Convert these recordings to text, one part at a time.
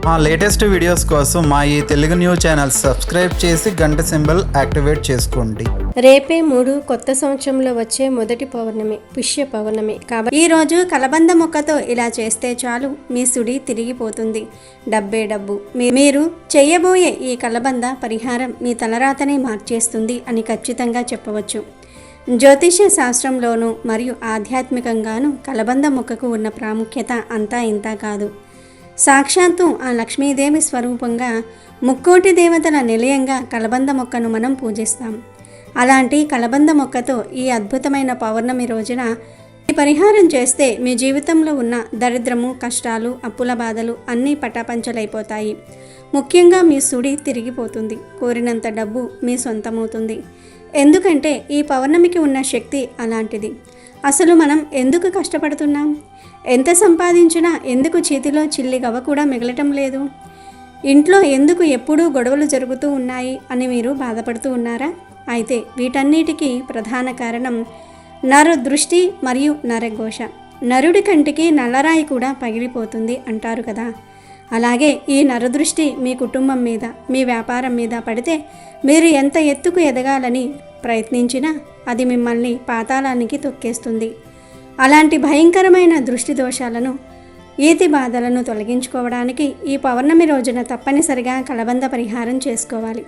మా latest videos కోసం మా ఈ తెలుగు న్యూస్ ఛానల్ సబ్స్క్రైబ్ చేసి గంట సింబల్ యాక్టివేట్ చేసుకోండి. రేపే 3 కొత్త సంవత్సరంలో వచ్చే మొదటి పౌర్ణమి పుష్య పౌర్ణమి కాబట్టి ఈ రోజు కలబంద మొక్కతో ఇలా చేస్తే చాలు మీ సుడి తిరిగిపోతుంది. డబ్బే డబ్బు. మీరు చేయబోయే ఈ కలబంద పరిహారం మీ తలరాతనే మార్చేస్తుంది అని ఖచ్చితంగా చెప్పవచ్చు. జ్యోతిష్య శాస్త్రంలోనూ మరియు ఆధ్యాత్మికంగానూ కలబంద మొక్కకు ఉన్న ప్రాముఖ్యత అంతా ఇంతా కాదు. సాక్షాత్తు ఆ లక్ష్మీదేవి స్వరూపంగా ముక్కోటి దేవతల నిలయంగా కలబంద మొక్కను మనం పూజిస్తాం. అలాంటి కలబంద మొక్కతో ఈ అద్భుతమైన పౌర్ణమి రోజున ఈ పరిహారం చేస్తే మీ జీవితంలో ఉన్న దరిద్రము, కష్టాలు, అప్పుల బాధలు అన్నీ పటాపంచలైపోతాయి. ముఖ్యంగా మీ సుడి తిరిగిపోతుంది. కోరినంత డబ్బు మీ సొంతమవుతుంది. ఎందుకంటే ఈ పౌర్ణమికి ఉన్న శక్తి అలాంటిది. అసలు మనం ఎందుకు కష్టపడుతున్నాం? ఎంత సంపాదించినా ఎందుకు చేతిలో చిల్లి గవ్వ కూడా మిగలటం లేదు? ఇంట్లో ఎందుకు ఎప్పుడూ గొడవలు జరుగుతూ ఉన్నాయి అని మీరు బాధపడుతూ ఉన్నారా? అయితే వీటన్నిటికీ ప్రధాన కారణం నరు దృష్టి మరియు నరఘోష. నరుడి కంటికి నల్లరాయి కూడా పగిలిపోతుంది అంటారు కదా. అలాగే ఈ నరదృష్టి మీ కుటుంబం మీద, మీ వ్యాపారం మీద పడితే మీరు ఎంత ఎత్తుకు ఎదగాలని ప్రయత్నించినా అది మిమ్మల్ని పాతాళానికి తొక్కేస్తుంది. అలాంటి భయంకరమైన దృష్టి దోషాలను, ఈతి బాధలను తొలగించుకోవడానికి ఈ పౌర్ణమి రోజున తప్పనిసరిగా కలబంద పరిహారం చేసుకోవాలి.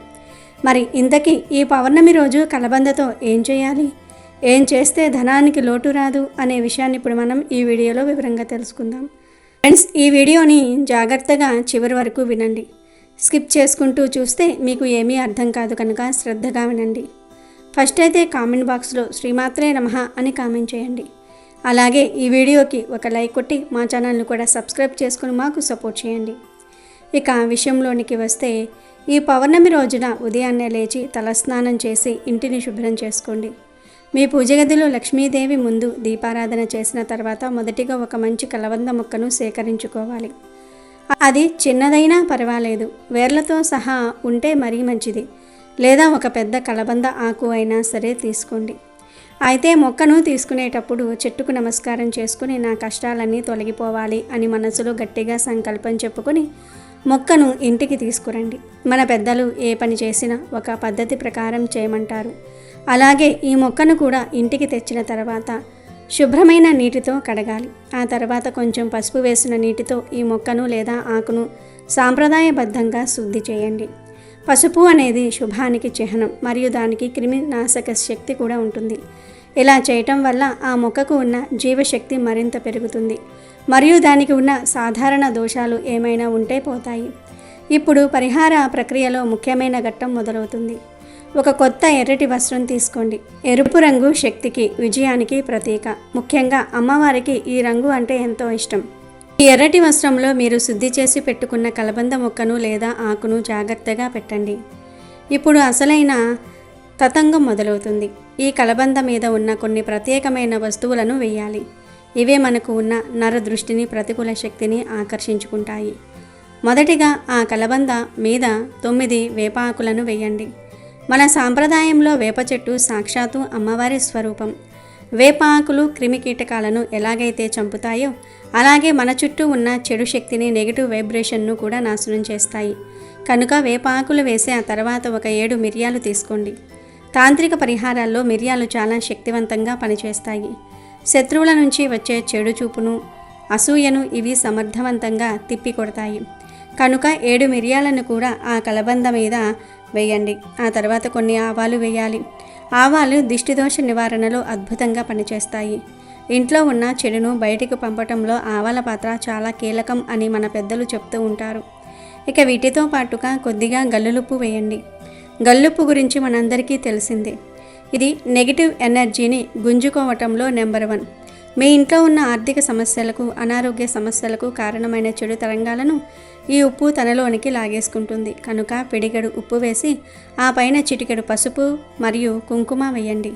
మరి ఇంతకీ ఈ పౌర్ణమి రోజు కలబందతో ఏం చేయాలి? ఏం చేస్తే ధనానికి లోటు రాదు అనే విషయాన్ని ఇప్పుడు మనం ఈ వీడియోలో వివరంగా తెలుసుకుందాం. ఫ్రెండ్స్, ఈ వీడియోని జాగ్రత్తగా చివరి వరకు వినండి. స్కిప్ చేసుకుంటూ చూస్తే మీకు ఏమీ అర్థం కాదు కనుక శ్రద్ధగా వినండి. ఫస్ట్ అయితే కామెంట్ బాక్స్లో శ్రీమాత్రే నమః అని కామెంట్ చేయండి. అలాగే ఈ వీడియోకి ఒక లైక్ కొట్టి మా ఛానల్ని కూడా సబ్స్క్రైబ్ చేసుకుని మాకు సపోర్ట్ చేయండి. ఇక విషయంలోనికి వస్తే ఈ పౌర్ణమి రోజున ఉదయాన్నే లేచి తలస్నానం చేసి ఇంటిని శుభ్రం చేసుకోండి. మీ పూజ గదిలో లక్ష్మీదేవి ముందు దీపారాధన చేసిన తర్వాత మొదటిగా ఒక మంచి కలబంద మొక్కను సేకరించుకోవాలి. అది చిన్నదైనా పర్వాలేదు, వేర్లతో సహా ఉంటే మరీ మంచిది. లేదా ఒక పెద్ద కలబంద ఆకు అయినా సరే తీసుకోండి. అయితే మొక్కను తీసుకునేటప్పుడు చెట్టుకు నమస్కారం చేసుకుని నా కష్టాలన్నీ తొలగిపోవాలి అని మనసులో గట్టిగా సంకల్పం చెప్పుకొని మొక్కను ఇంటికి తీసుకురండి. మన పెద్దలు ఏ పని చేసినా ఒక పద్ధతి ప్రకారం చేయమంటారు. అలాగే ఈ మొక్కను కూడా ఇంటికి తెచ్చిన తర్వాత శుభ్రమైన నీటితో కడగాలి. ఆ తర్వాత కొంచెం పసుపు వేసిన నీటితో ఈ మొక్కను లేదా ఆకును సాంప్రదాయబద్ధంగా శుద్ధి చేయండి. పసుపు అనేది శుభానికి చిహ్నం మరియు దానికి క్రిమినాశక శక్తి కూడా ఉంటుంది. ఇలా చేయటం వల్ల ఆ మొక్కకు ఉన్న జీవశక్తి మరింత పెరుగుతుంది మరియు దానికి ఉన్న సాధారణ దోషాలు ఏమైనా ఉంటే పోతాయి. ఇప్పుడు పరిహార ప్రక్రియలో ముఖ్యమైన ఘట్టం మొదలవుతుంది. ఒక కొత్త ఎర్రటి వస్త్రం తీసుకోండి. ఎరుపు రంగు శక్తికి, విజయానికి ప్రతీక. ముఖ్యంగా అమ్మవారికి ఈ రంగు అంటే ఎంతో ఇష్టం. ఈ ఎర్రటి వస్త్రంలో మీరు శుద్ధి చేసి పెట్టుకున్న కలబంద మొక్కను లేదా ఆకును జాగ్రత్తగా పెట్టండి. ఇప్పుడు అసలైన తతంగం మొదలవుతుంది. ఈ కలబంద మీద ఉన్న కొన్ని ప్రత్యేకమైన వస్తువులను వేయాలి. ఇవే మనకు ఉన్న నర దృష్టిని, ప్రతికూల శక్తిని ఆకర్షించుకుంటాయి. మొదటిగా ఆ కలబంద మీద 9 వేప ఆకులను వేయండి. మన సాంప్రదాయంలో వేప చెట్టు సాక్షాత్తు అమ్మవారి స్వరూపం. వేప ఆకులు క్రిమికీటకాలను ఎలాగైతే చంపుతాయో అలాగే మన చుట్టూ ఉన్న చెడు శక్తిని, నెగిటివ్ వైబ్రేషన్ను కూడా నాశనం చేస్తాయి. కనుక వేప ఆకులు వేసి ఆ తర్వాత ఒక 7 మిరియాలు తీసుకోండి. తాంత్రిక పరిహారాల్లో మిరియాలు చాలా శక్తివంతంగా పనిచేస్తాయి. శత్రువుల నుంచి వచ్చే చెడు చూపును, అసూయను ఇవి సమర్థవంతంగా తిప్పికొడతాయి. కనుక 7 మిరియాలను కూడా ఆ కలబంద మీద వేయండి. ఆ తర్వాత కొన్ని ఆవాలు వేయాలి. ఆవాలు దిష్టిదోష నివారణలో అద్భుతంగా పనిచేస్తాయి. ఇంట్లో ఉన్న చెడును బయటికి పంపటంలో ఆవాల పాత్ర చాలా కీలకం అని మన పెద్దలు చెప్తూ ఉంటారు. ఇక వీటితో పాటుగా కొద్దిగా గల్లులుప్పు వేయండి. గల్లుప్పు గురించి మనందరికీ తెలిసిందే. ఇది నెగిటివ్ ఎనర్జీని గుంజుకోవటంలో నెంబర్ 1. మీ ఇంట్లో ఉన్న ఆర్థిక సమస్యలకు, అనారోగ్య సమస్యలకు కారణమైన చెడు తరంగాలను ఈ ఉప్పు తనలోనికి లాగేసుకుంటుంది. కనుక పిడికెడు ఉప్పు వేసి ఆ పైన చిటికెడు పసుపు మరియు కుంకుమ వేయండి.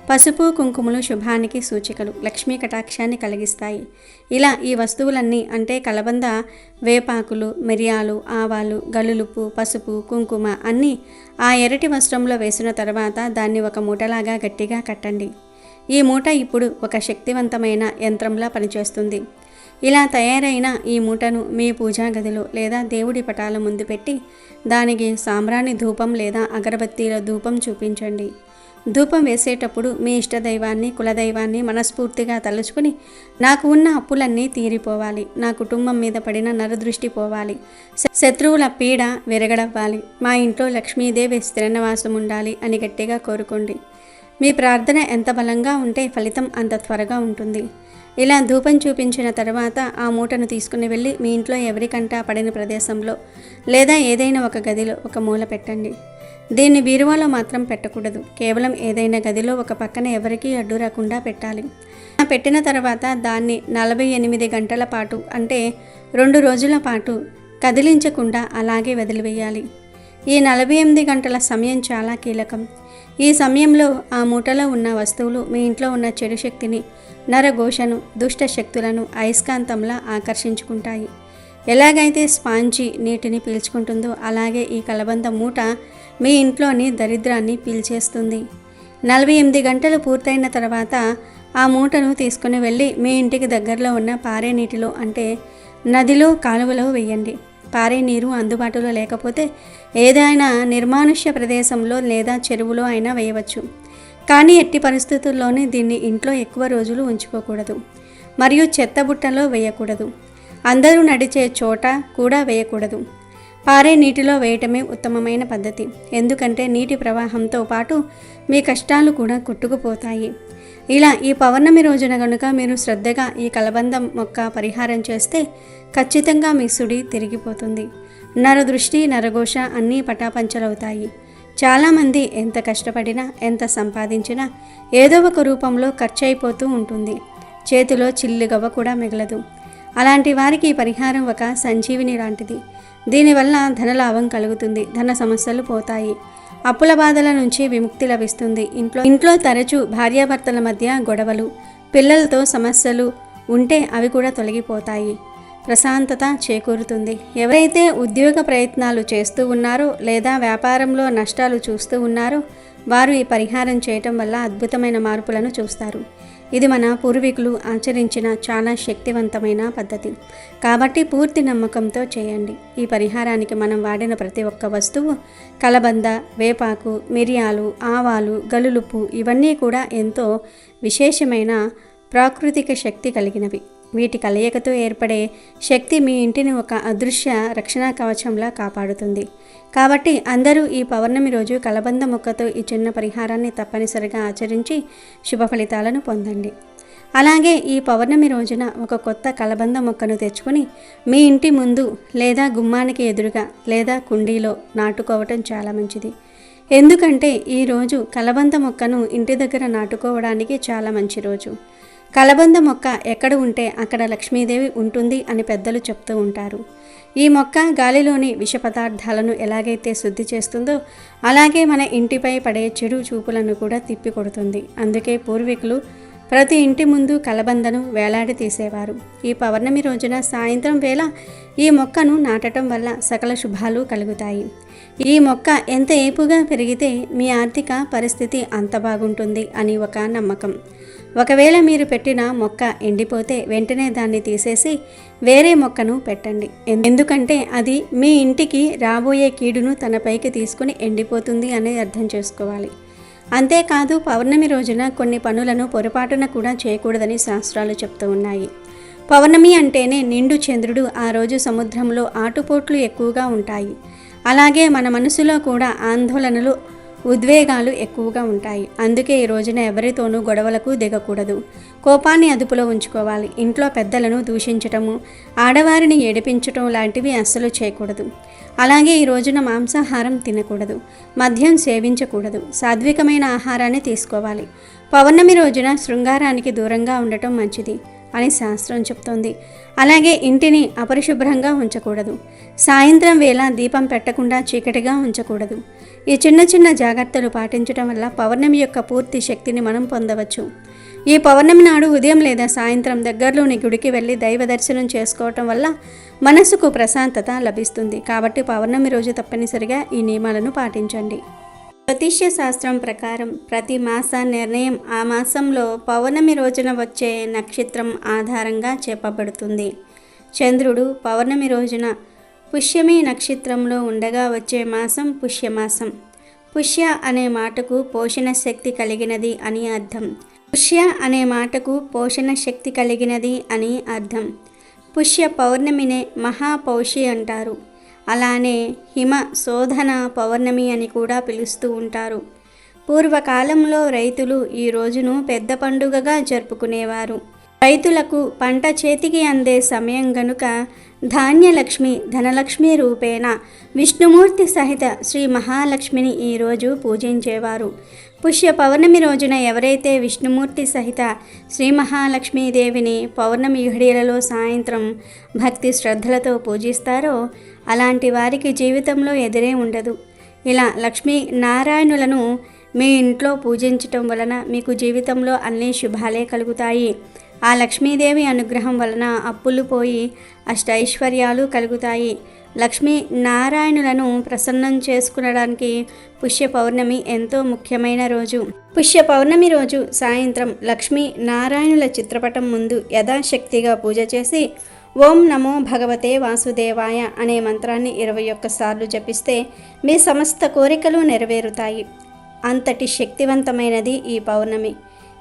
పసుపు, కుంకుమలు శుభానికి సూచికలు, లక్ష్మీ కటాక్షాన్ని కలిగిస్తాయి. ఇలా ఈ వస్తువులన్నీ అంటే కలబంద, వేపాకులు, మిరియాలు, ఆవాలు, గల్లులుప్పు, పసుపు, కుంకుమ అన్నీ ఆ ఎర్రటి వస్త్రంలో వేసిన తర్వాత దాన్ని ఒక మూటలాగా గట్టిగా కట్టండి. ఈ మూట ఇప్పుడు ఒక శక్తివంతమైన యంత్రంలా పనిచేస్తుంది. ఇలా తయారైన ఈ మూటను మీ పూజా గదిలో లేదా దేవుడి పటాల ముందు పెట్టి దానికి సాంబ్రాణి ధూపం లేదా అగరబత్తీల ధూపం చూపించండి. ధూపం వేసేటప్పుడు మీ ఇష్టదైవాన్ని, కులదైవాన్ని మనస్ఫూర్తిగా తలుచుకుని, నాకు ఉన్న అప్పులన్నీ తీరిపోవాలి, నా కుటుంబం మీద పడిన నరదృష్టి పోవాలి, శత్రువుల పీడ విరగడవ్వాలి, మా ఇంట్లో లక్ష్మీదేవి స్థిరనివాసం ఉండాలి అని గట్టిగా కోరుకోండి. మీ ప్రార్థన ఎంత బలంగా ఉంటే ఫలితం అంత త్వరగా ఉంటుంది. ఇలా ధూపం చూపించిన తర్వాత ఆ మూటను తీసుకుని వెళ్ళి మీ ఇంట్లో ఎవరికంటా పడిన ప్రదేశంలో లేదా ఏదైనా ఒక గదిలో ఒక మూల పెట్టండి. దీన్ని బీరువాలో మాత్రం పెట్టకూడదు. కేవలం ఏదైనా గదిలో ఒక పక్కన ఎవరికీ అడ్డు రాకుండా పెట్టాలి. పెట్టిన తర్వాత దాన్ని 48 గంటల పాటు అంటే 2 రోజుల పాటు కదిలించకుండా అలాగే వదిలివేయాలి. ఈ 48 గంటల సమయం చాలా కీలకం. ఈ సమయంలో ఆ మూటలో ఉన్న వస్తువులు మీ ఇంట్లో ఉన్న చెడు శక్తిని, నరఘోషను, దుష్ట శక్తులను అయస్కాంతంలా ఆకర్షించుకుంటాయి. ఎలాగైతే స్పాంజీ నీటిని పీల్చుకుంటుందో అలాగే ఈ కలబంద మూట మీ ఇంట్లోని దరిద్రాన్ని పీల్చేస్తుంది. 48 గంటలు పూర్తయిన తర్వాత ఆ మూటను తీసుకుని వెళ్ళి మీ ఇంటికి దగ్గరలో ఉన్న పారే నీటిలో అంటే నదిలో, కాలువలో వేయండి. పారే నీరు అందుబాటులో లేకపోతే ఏదైనా నిర్మానుష్య ప్రదేశంలో లేదా చెరువులో అయినా వేయవచ్చు. కానీ ఎట్టి పరిస్థితుల్లోనే దీన్ని ఇంట్లో ఎక్కువ రోజులు ఉంచుకోకూడదు మరియు చెత్తబుట్టలో వేయకూడదు. అందరూ నడిచే చోట కూడా వేయకూడదు. పారే నీటిలో వేయటమే ఉత్తమమైన పద్ధతి. ఎందుకంటే నీటి ప్రవాహంతో పాటు మీ కష్టాలు కూడా కొట్టుకుపోతాయి. ఇలా ఈ పౌర్ణమి రోజున కనుక మీరు శ్రద్ధగా ఈ కలబందం మొక్క పరిహారం చేస్తే ఖచ్చితంగా మీ సుడి తిరిగిపోతుంది. నరదృష్టి, నరఘోష అన్నీ పటాపంచలవుతాయి. చాలామంది ఎంత కష్టపడినా, ఎంత సంపాదించినా ఏదో ఒక రూపంలో ఖర్చు అయిపోతూ ఉంటుంది. చేతిలో చిల్లిగవ్వ కూడా మిగలదు. అలాంటి వారికి ఈ పరిహారం ఒక సంజీవిని లాంటిది. దీనివల్ల ధనలాభం కలుగుతుంది, ధన సమస్యలు పోతాయి, అప్పుల బాధల నుంచి విముక్తి లభిస్తుంది. ఇంట్లో తరచూ భార్యాభర్తల మధ్య గొడవలు, పిల్లలతో సమస్యలు ఉంటే అవి కూడా తొలగిపోతాయి. ప్రశాంతత చేకూరుతుంది. ఎవరైతే ఉద్యోగ ప్రయత్నాలు చేస్తూ ఉన్నారో లేదా వ్యాపారంలో నష్టాలు చూస్తూ ఉన్నారో వారు ఈ పరిహారం చేయటం వల్ల అద్భుతమైన మార్పులను చూస్తారు. ఇది మన పూర్వీకులు ఆచరించిన చాలా శక్తివంతమైన పద్ధతి. కాబట్టి పూర్తి నమ్మకంతో చేయండి. ఈ పరిహారానికి మనం వాడిన ప్రతి ఒక్క వస్తువు కలబంద, వేపాకు, మిరియాలు, ఆవాలు, గలులుపు ఇవన్నీ కూడా ఎంతో విశేషమైన ప్రాకృతిక శక్తి కలిగినవి. వీటి కలయికతో ఏర్పడే శక్తి మీ ఇంటిని ఒక అదృశ్య రక్షణ కవచంలా కాపాడుతుంది. కాబట్టి అందరూ ఈ పౌర్ణమి రోజు కలబంద మొక్కతో ఈ చిన్న పరిహారాన్ని తప్పనిసరిగా ఆచరించి శుభ ఫలితాలను పొందండి. అలాగే ఈ పౌర్ణమి రోజున ఒక కొత్త కలబంద మొక్కను తెచ్చుకొని మీ ఇంటి ముందు లేదా గుమ్మానికి ఎదురుగా లేదా కుండీలో నాటుకోవటం చాలా మంచిది. ఎందుకంటే ఈరోజు కలబంద మొక్కను ఇంటి దగ్గర నాటుకోవడానికి చాలా మంచి రోజు. కలబంద మొక్క ఎక్కడ ఉంటే అక్కడ లక్ష్మీదేవి ఉంటుంది అని పెద్దలు చెప్తూ ఉంటారు. ఈ మొక్క గాలిలోని విష పదార్థాలను ఎలాగైతే శుద్ధి చేస్తుందో అలాగే మన ఇంటిపై పడే చెడు చూపులను కూడా తిప్పికొడుతుంది. అందుకే పూర్వీకులు ప్రతి ఇంటి ముందు కలబందను వేలాడి తీసేవారు. ఈ పౌర్ణమి రోజున సాయంత్రం వేళ ఈ మొక్కను నాటడం వల్ల సకల శుభాలు కలుగుతాయి. ఈ మొక్క ఎంత ఏపుగా పెరిగితే మీ ఆర్థిక పరిస్థితి అంత బాగుంటుంది అని ఒక నమ్మకం. ఒకవేళ మీరు పెట్టిన మొక్క ఎండిపోతే వెంటనే దాన్ని తీసేసి వేరే మొక్కను పెట్టండి. ఎందుకంటే అది మీ ఇంటికి రాబోయే కీడును తన పైకి తీసుకుని ఎండిపోతుంది అని అర్థం చేసుకోవాలి. అంతేకాదు పౌర్ణమి రోజున కొన్ని పనులను పొరపాటున కూడా చేయకూడదని శాస్త్రాలు చెప్తూ ఉన్నాయి. పౌర్ణమి అంటేనే నిండు చంద్రుడు. ఆ రోజు సముద్రంలో ఆటుపోట్లు ఎక్కువగా ఉంటాయి. అలాగే మన మనసులో కూడా ఆందోళనలు, ఉద్వేగాలు ఎక్కువగా ఉంటాయి. అందుకే ఈ రోజున ఎవరితోనూ గొడవలకు దిగకూడదు. కోపాన్ని అదుపులో ఉంచుకోవాలి. ఇంట్లో పెద్దలను దూషించటము, ఆడవారిని ఏడిపించటం లాంటివి అస్సలు చేయకూడదు. అలాగే ఈ రోజున మాంసాహారం తినకూడదు, మద్యం సేవించకూడదు, సాత్వికమైన ఆహారాన్ని తీసుకోవాలి. పౌర్ణమి రోజున శృంగారానికి దూరంగా ఉండటం మంచిది అని శాస్త్రం చెప్తోంది. అలాగే ఇంటిని అపరిశుభ్రంగా ఉంచకూడదు. సాయంత్రం వేళ దీపం పెట్టకుండా చీకటిగా ఉంచకూడదు. ఈ చిన్న చిన్న జాగ్రత్తలు పాటించడం వల్ల పౌర్ణమి యొక్క పూర్తి శక్తిని మనం పొందవచ్చు. ఈ పౌర్ణమి నాడు ఉదయం లేదా సాయంత్రం దగ్గరలోని గుడికి వెళ్ళి దైవ దర్శనం చేసుకోవటం వల్ల మనసుకు ప్రశాంతత లభిస్తుంది. కాబట్టి పౌర్ణమి రోజు తప్పనిసరిగా ఈ నియమాలను పాటించండి. జ్యోతిష్య శాస్త్రం ప్రకారం ప్రతి మాస నిర్ణయం ఆ మాసంలో పౌర్ణమి రోజున వచ్చే నక్షత్రం ఆధారంగా చెప్పబడుతుంది. చంద్రుడు పౌర్ణమి రోజున పుష్యమి నక్షత్రంలో ఉండగా వచ్చే మాసం పుష్యమాసం. పుష్య అనే మాటకు పోషణ శక్తి కలిగినది అని అర్థం. పుష్య అనే మాటకు పోషణ శక్తి కలిగినది అని అర్థం. పుష్య పౌర్ణమినే మహాపౌషి అంటారు. అలానే హిమ శోధన పౌర్ణమి అని కూడా పిలుస్తూ ఉంటారు. పూర్వకాలంలో రైతులు ఈ రోజును పెద్ద పండుగగా జరుపుకునేవారు. రైతులకు పంట చేతికి అందే సమయం గనుక ధాన్యలక్ష్మి ధనలక్ష్మి రూపేణ విష్ణుమూర్తి సహిత శ్రీ మహాలక్ష్మిని ఈరోజు పూజించేవారు. పుష్య పౌర్ణమి రోజున ఎవరైతే విష్ణుమూర్తి సహిత శ్రీ మహాలక్ష్మీదేవిని పౌర్ణమి ఘడియలలో సాయంత్రం భక్తి శ్రద్ధలతో పూజిస్తారో అలాంటి వారికి జీవితంలో ఎదురే ఉండదు. ఇలా లక్ష్మీ నారాయణులను మీ ఇంట్లో పూజించటం వలన మీకు జీవితంలో అన్ని శుభాలే కలుగుతాయి. ఆ లక్ష్మీదేవి అనుగ్రహం వలన అప్పులు పోయి అష్టైశ్వర్యాలు కలుగుతాయి. లక్ష్మీ నారాయణులను ప్రసన్నం చేసుకునడానికి పుష్య పౌర్ణమి ఎంతో ముఖ్యమైన రోజు. పుష్య పౌర్ణమి రోజు సాయంత్రం లక్ష్మీ నారాయణుల చిత్రపటం ముందు యథాశక్తిగా పూజ చేసి ఓం నమో భగవతే వాసుదేవాయ అనే మంత్రాన్ని 21 సార్లు జపిస్తే మీ సమస్త కోరికలు నెరవేరుతాయి. అంతటి శక్తివంతమైనది ఈ పౌర్ణమి.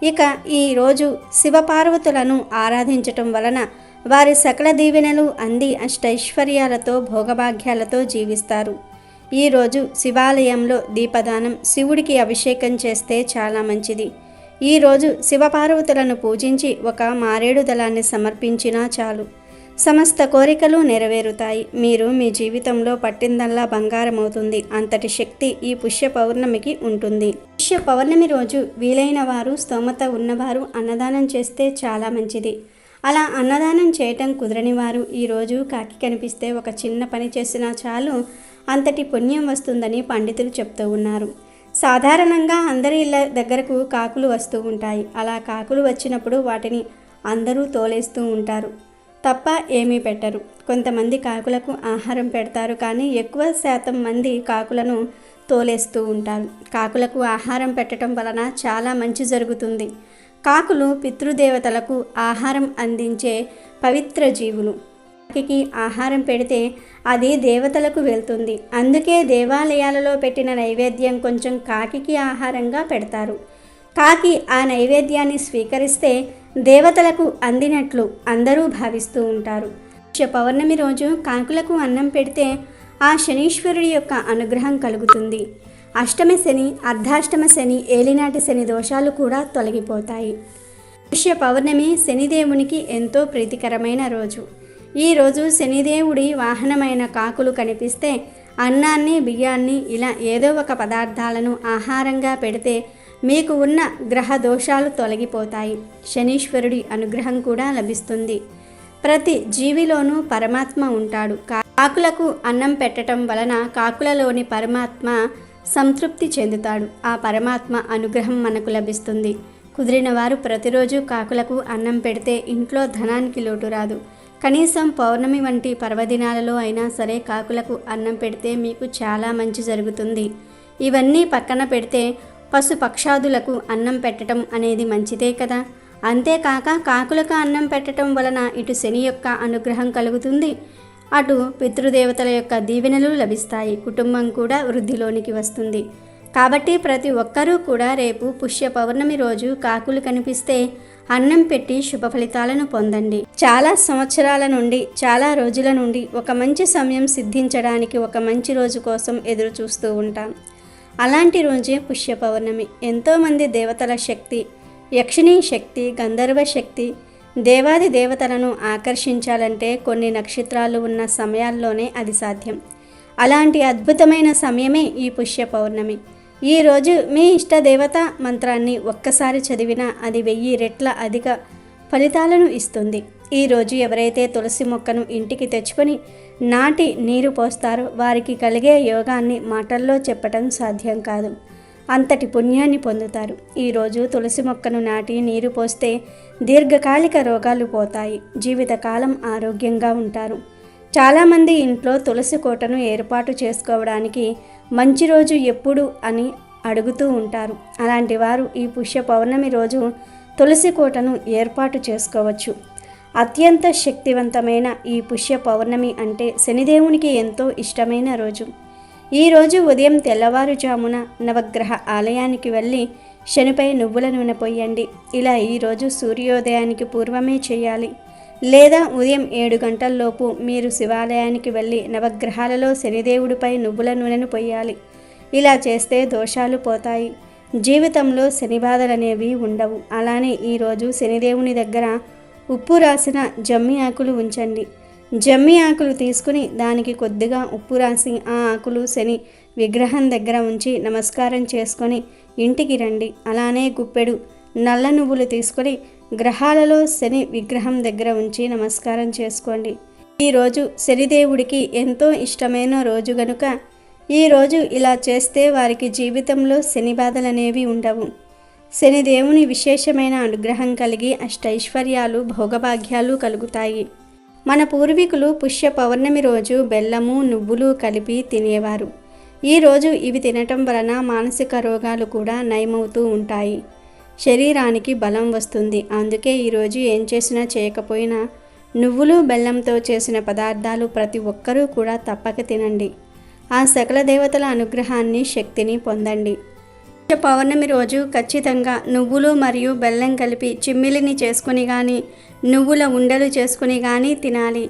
ఇక ఈరోజు శివపార్వతులను ఆరాధించటం వలన వారి సకల దీవెనలు అంది అష్టైశ్వర్యాలతో భోగభాగ్యాలతో జీవిస్తారు. ఈరోజు శివాలయంలో దీపదానం, శివుడికి అభిషేకం చేస్తే చాలా మంచిది. ఈరోజు శివపార్వతులను పూజించి ఒక మారేడు దళాన్ని సమర్పించినా చాలు, సమస్త కోరికలు నెరవేరుతాయి. మీరు మీ జీవితంలో పట్టిందల్లా బంగారం అవుతుంది. అంతటి శక్తి ఈ పుష్య పౌర్ణమికి ఉంటుంది. పుష్య పౌర్ణమి రోజు వీలైన వారు, స్తోమత ఉన్నవారు అన్నదానం చేస్తే చాలా మంచిది. అలా అన్నదానం చేయటం కుదరని వారు ఈరోజు కాకి కనిపిస్తే ఒక చిన్న పని చేసినా చాలు, అంతటి పుణ్యం వస్తుందని పండితులు చెప్తూ ఉన్నారు. సాధారణంగా అందరి ఇళ్ళ దగ్గరకు కాకులు వస్తూ ఉంటాయి. అలా కాకులు వచ్చినప్పుడు వాటిని అందరూ తోలేస్తూ ఉంటారు తప్ప ఏమీ పెట్టరు. కొంతమంది కాకులకు ఆహారం పెడతారు, కానీ ఎక్కువ శాతం మంది కాకులను తోలేస్తూ ఉంటారు. కాకులకు ఆహారం పెట్టడం వలన చాలా మంచి జరుగుతుంది. కాకులు పితృదేవతలకు ఆహారం అందించే పవిత్ర జీవులు. కాకికి ఆహారం పెడితే అది దేవతలకు వెళ్తుంది. అందుకే దేవాలయాలలో పెట్టిన నైవేద్యం కొంచెం కాకికి ఆహారంగా పెడతారు. కాకి ఆ నైవేద్యాన్ని స్వీకరిస్తే దేవతలకు అందినట్లు అందరూ భావిస్తూ ఉంటారు. పౌర్ణమి రోజు కాకులకు అన్నం పెడితే ఆ శనీశ్వరుడి యొక్క అనుగ్రహం కలుగుతుంది. అష్టమ శని, అర్ధాష్టమ శని, ఏలినాటి శని దోషాలు కూడా తొలగిపోతాయి. పుష్య పౌర్ణమి శనిదేవునికి ఎంతో ప్రీతికరమైన రోజు. ఈరోజు శనిదేవుడి వాహనమైన కాకులు కనిపిస్తే అన్నాన్ని, బియ్యాన్ని ఇలా ఏదో ఒక పదార్థాలను ఆహారంగా పెడితే మీకు ఉన్న గ్రహ దోషాలు తొలగిపోతాయి. శనీశ్వరుడి అనుగ్రహం కూడా లభిస్తుంది. ప్రతి జీవిలోనూ పరమాత్మ ఉంటాడు. కాకులకు అన్నం పెట్టడం వలన కాకులలోని పరమాత్మ సంతృప్తి చెందుతాడు. ఆ పరమాత్మ అనుగ్రహం మనకు లభిస్తుంది. కుదిరిన వారు ప్రతిరోజు కాకులకు అన్నం పెడితే ఇంట్లో ధనానికి లోటు రాదు. కనీసం పౌర్ణమి వంటి పర్వదినాలలో అయినా సరే కాకులకు అన్నం పెడితే మీకు చాలా మంచి జరుగుతుంది. ఇవన్నీ పక్కన పెడితే పశుపక్షాదులకు అన్నం పెట్టడం అనేది మంచిదే కదా. అంతేకాక కాకులకు అన్నం పెట్టడం వలన ఇటు శని యొక్క అనుగ్రహం కలుగుతుంది, అటు పితృదేవతల యొక్క దీవెనలు లభిస్తాయి. కుటుంబం కూడా వృద్ధిలోనికి వస్తుంది. కాబట్టి ప్రతి ఒక్కరూ కూడా రేపు పుష్య పౌర్ణమి రోజు కాకులు కనిపిస్తే అన్నం పెట్టి శుభ ఫలితాలను పొందండి. చాలా సంవత్సరాల నుండి, చాలా రోజుల నుండి ఒక మంచి సమయం సిద్ధించడానికి ఒక మంచి రోజు కోసం ఎదురు చూస్తూ ఉంటాం. అలాంటి రోజే పుష్య పౌర్ణమి. ఎంతోమంది దేవతల శక్తి, యక్షిణీ శక్తి, గంధర్వ శక్తి, దేవాది దేవతలను ఆకర్షించాలంటే కొన్ని నక్షత్రాలు ఉన్న సమయాల్లోనే అది సాధ్యం. అలాంటి అద్భుతమైన సమయమే ఈ పుష్య పౌర్ణమి. ఈరోజు మీ ఇష్ట దేవత మంత్రాన్ని ఒక్కసారి చదివినా అది 1000 రెట్ల అధిక ఫలితాలను ఇస్తుంది. ఈరోజు ఎవరైతే తులసి మొక్కను ఇంటికి తెచ్చుకొని నాటి నీరు పోస్తారో వారికి కలిగే యోగాన్ని మాటల్లో చెప్పటం సాధ్యం కాదు. అంతటి పుణ్యాన్ని పొందుతారు. ఈరోజు తులసి మొక్కను నాటి నీరు పోస్తే దీర్ఘకాలిక రోగాలు పోతాయి. జీవితకాలం ఆరోగ్యంగా ఉంటారు. చాలామంది ఇంట్లో తులసి కోటను ఏర్పాటు చేసుకోవడానికి మంచి రోజు ఎప్పుడు అని అడుగుతూ ఉంటారు. అలాంటి వారు ఈ పుష్య పౌర్ణమి రోజు తులసి కోటను ఏర్పాటు చేసుకోవచ్చు. అత్యంత శక్తివంతమైన ఈ పుష్య పౌర్ణమి అంటే శనిదేవునికి ఎంతో ఇష్టమైన రోజు. ఈరోజు ఉదయం తెల్లవారుజామున నవగ్రహ ఆలయానికి వెళ్ళి శనిపై నువ్వుల నూనె పోయండి. ఇలా ఈరోజు సూర్యోదయానికి పూర్వమే చేయాలి. లేదా ఉదయం 7 గంటల్లోపు మీరు శివాలయానికి వెళ్ళి నవగ్రహాలలో శనిదేవుడిపై నువ్వుల నూనెను పొయ్యాలి. ఇలా చేస్తే దోషాలు పోతాయి, జీవితంలో శని బాధలనేవి ఉండవు. అలానే ఈరోజు శనిదేవుని దగ్గర ఉప్పు రాసిన జమ్మి ఆకులు ఉంచండి. జమ్మి ఆకులు తీసుకుని దానికి కొద్దిగా ఉప్పు రాసి ఆ ఆకులు శని విగ్రహం దగ్గర ఉంచి నమస్కారం చేసుకొని ఇంటికి రండి. అలానే గుప్పెడు నల్ల నువ్వులు తీసుకొని గ్రహాలలో శని విగ్రహం దగ్గర ఉంచి నమస్కారం చేసుకోండి. ఈరోజు శనిదేవుడికి ఎంతో ఇష్టమైన రోజు గనుక ఈరోజు ఇలా చేస్తే వారికి జీవితంలో శని బాధలనేవి ఉండవు. శనిదేవుని విశేషమైన అనుగ్రహం కలిగి అష్టైశ్వర్యాలు భోగభాగ్యాలు కలుగుతాయి. మన పూర్వీకులు పుష్య పౌర్ణమి రోజు బెల్లము నువ్వులు కలిపి తినేవారు. ఈరోజు ఇవి తినటం వలన మానసిక రోగాలు కూడా నయమవుతూ ఉంటాయి, శరీరానికి బలం వస్తుంది. అందుకే ఈరోజు ఏం చేసినా చేయకపోయినా నువ్వులు బెల్లంతో చేసిన పదార్థాలు ప్రతి ఒక్కరూ కూడా తప్పక తినండి. ఆ సకల దేవతల అనుగ్రహాన్ని శక్తిని పొందండి. పౌర్ణమి రోజు ఖచ్చితంగా నువ్వులు మరియు బెల్లం కలిపి చిమ్మిలిని చేసుకుని కానీ నువ్వుల ఉండలు చేసుకుని కానీ తినాలి.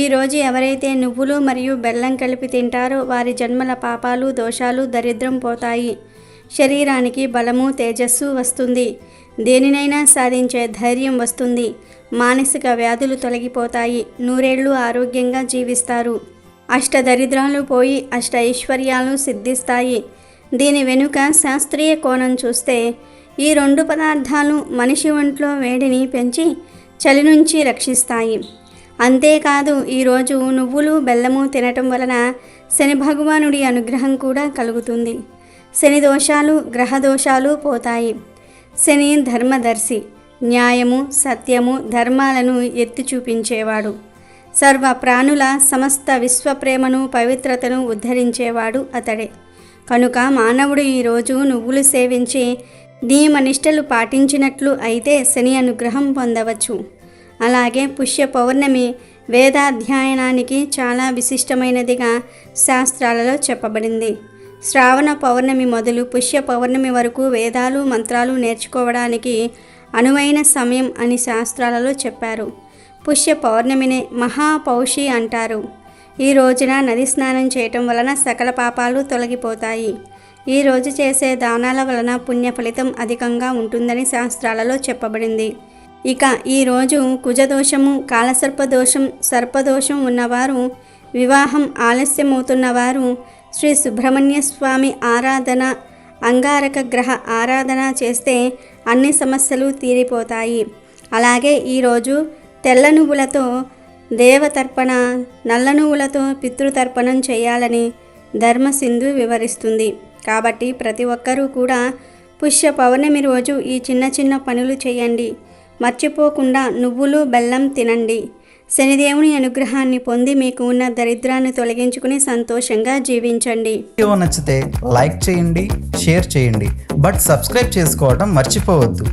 ఈరోజు ఎవరైతే నువ్వులు మరియు బెల్లం కలిపి తింటారో వారి జన్మల పాపాలు దోషాలు దరిద్రం పోతాయి, శరీరానికి బలము తేజస్సు వస్తుంది, దేనినైనా సాధించే ధైర్యం వస్తుంది, మానసిక వ్యాధులు తొలగిపోతాయి, 100 ఏళ్ళు ఆరోగ్యంగా జీవిస్తారు, అష్టదరిద్రాలు పోయి అష్ట ఐశ్వర్యాలు సిద్ధిస్తాయి. దీని వెనుక శాస్త్రీయ కోణం చూస్తే ఈ 2 పదార్థాలు మనిషి ఒంట్లో వేడిని పెంచి చలి నుంచి రక్షిస్తాయి. అంతేకాదు ఈరోజు నువ్వులు బెల్లము తినటం వలన శని భగవానుడి అనుగ్రహం కూడా కలుగుతుంది. శని దోషాలు గ్రహ దోషాలు పోతాయి. శని ధర్మదర్శి, న్యాయము సత్యము ధర్మాలను ఎత్తి చూపించేవాడు, సర్వ ప్రాణుల సమస్త విశ్వప్రేమను పవిత్రతను ఉద్ధరించేవాడు అతడే. కనుక మానవుడు ఈరోజు నువ్వులు సేవించి నియమనిష్టలు పాటించినట్లు అయితే శని అనుగ్రహం పొందవచ్చు. అలాగే పుష్య పౌర్ణమి వేదాధ్యయనానికి చాలా విశిష్టమైనదిగా శాస్త్రాలలో చెప్పబడింది. శ్రావణ పౌర్ణమి మొదలు పుష్య పౌర్ణమి వరకు వేదాలు మంత్రాలు నేర్చుకోవడానికి అనువైన సమయం అని శాస్త్రాలలో చెప్పారు. పుష్య పౌర్ణమిని మహాపౌషి అంటారు. ఈ రోజున నది స్నానం చేయటం వలన సకల పాపాలు తొలగిపోతాయి. ఈ రోజు చేసే దానాల వలన పుణ్య ఫలితం అధికంగా ఉంటుందని శాస్త్రాలలో చెప్పబడింది. ఇక ఈరోజు కుజదోషము కాలసర్పదోషం సర్పదోషం ఉన్నవారు, వివాహం ఆలస్యమవుతున్నవారు శ్రీ సుబ్రహ్మణ్య స్వామి ఆరాధన అంగారక గ్రహ ఆరాధన చేస్తే అన్ని సమస్యలు తీరిపోతాయి. అలాగే ఈరోజు తెల్ల నువ్వులతో దేవతర్పణ, నల్ల నువ్వులతో పితృతర్పణం చేయాలని ధర్మసింధు వివరిస్తుంది. కాబట్టి ప్రతి ఒక్కరూ కూడా పుష్య పౌర్ణమి రోజు ఈ చిన్న చిన్న పనులు చేయండి. మర్చిపోకుండా నువ్వులు బెల్లం తినండి. శనిదేవుని అనుగ్రహాన్ని పొంది మీకు ఉన్న దరిద్రాన్ని తొలగించుకుని సంతోషంగా జీవించండి. వీడియో నచ్చితే లైక్ చేయండి, షేర్ చేయండి, బట్ సబ్స్క్రైబ్ చేసుకోవడం మర్చిపోవద్దు.